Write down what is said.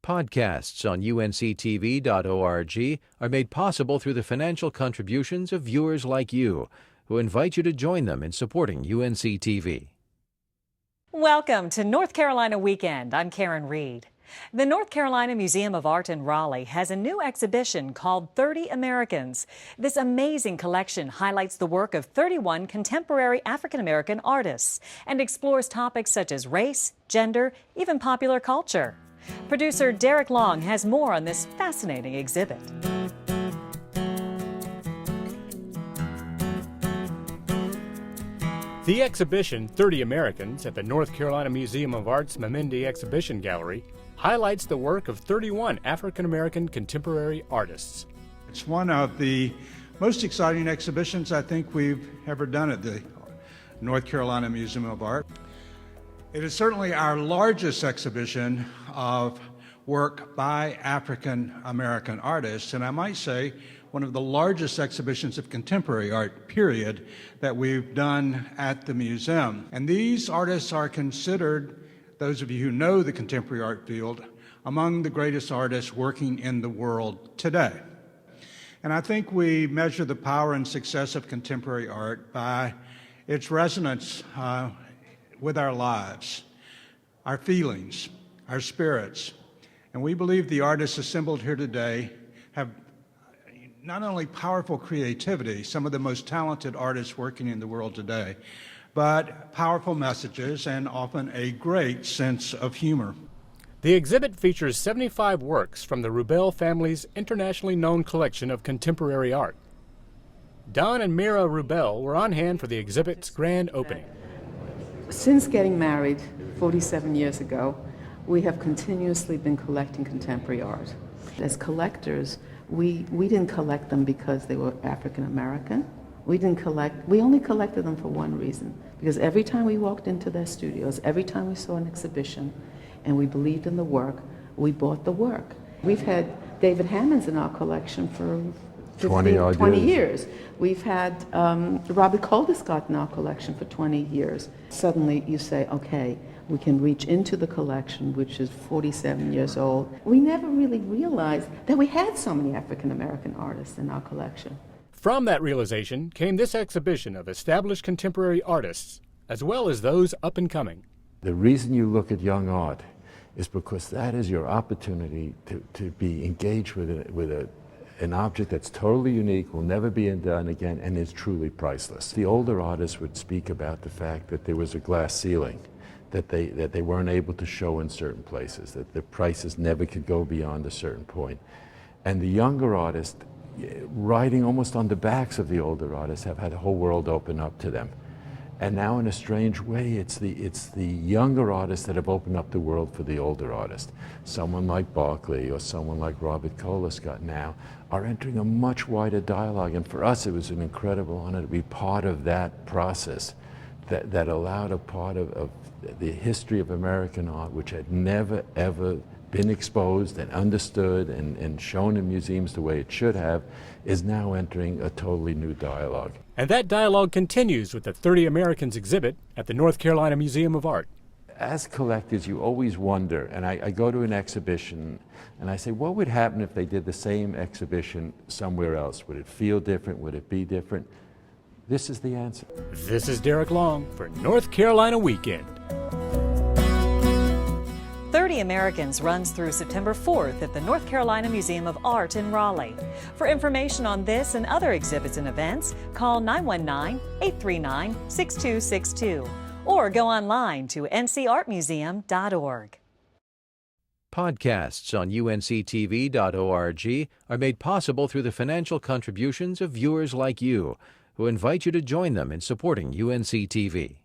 Podcasts on UNC-TV.org are made possible through the financial contributions of viewers like you, who invite you to join them in supporting UNC-TV. Welcome to North Carolina Weekend. I'm Karen Reed. The North Carolina Museum of Art in Raleigh has a new exhibition called 30 Americans. This amazing collection highlights the work of 31 contemporary African American artists and explores topics such as race, gender, even popular culture. Producer Derek Long has more on this fascinating exhibit. The exhibition, 30 Americans, at the North Carolina Museum of Art's Mamindi Exhibition Gallery highlights the work of 31 African-American contemporary artists. It's one of the most exciting exhibitions I think we've ever done at the North Carolina Museum of Art. It is certainly our largest exhibition of work by African-American artists, and I might say one of the largest exhibitions of contemporary art, period, that we've done at the museum. And these artists are considered, those of you who know the contemporary art field, among the greatest artists working in the world today. And I think we measure the power and success of contemporary art by its resonance with our lives, our feelings, our spirits. And we believe the artists assembled here today have not only powerful creativity, some of the most talented artists working in the world today, but powerful messages and often a great sense of humor. The exhibit features 75 works from the Rubel family's internationally known collection of contemporary art. Don and Mira Rubel were on hand for the exhibit's grand opening. Since getting married 47 years ago, we have continuously been collecting contemporary art. As collectors, we didn't collect them because they were African American. We only collected them for one reason, because every time we walked into their studios, every time we saw an exhibition and we believed in the work, we bought the work. We've had David Hammonds in our collection for 20 years. We've had Robert Colescott in our collection for 20 years. Suddenly you say, okay, we can reach into the collection, which is 47 years old. We never really realized that we had so many African American artists in our collection. From that realization came this exhibition of established contemporary artists, as well as those up and coming. The reason you look at young art is because that is your opportunity to be engaged with an object that's totally unique, will never be done again, and is truly priceless. The older artists would speak about the fact that there was a glass ceiling, that they weren't able to show in certain places, that the prices never could go beyond a certain point. And the younger artists, riding almost on the backs of the older artists, have had the whole world open up to them. And now, in a strange way, it's the younger artists that have opened up the world for the older artists. Someone like Barclay or someone like Robert Colescott now are entering a much wider dialogue. And for us, it was an incredible honor to be part of that process that allowed a part of the history of American art, which had never, ever been exposed and understood and shown in museums the way it should have, is now entering a totally new dialogue. And that dialogue continues with the 30 Americans exhibit at the North Carolina Museum of Art. As collectors, you always wonder, and I go to an exhibition and I say, what would happen if they did the same exhibition somewhere else? Would it feel different? Would it be different? This is the answer. This is Derek Long for North Carolina Weekend. 30 Americans runs through September 4th at the North Carolina Museum of Art in Raleigh. For information on this and other exhibits and events, call 919-839-6262 or go online to ncartmuseum.org. Podcasts on UNC-TV.org are made possible through the financial contributions of viewers like you, who invite you to join them in supporting UNC-TV.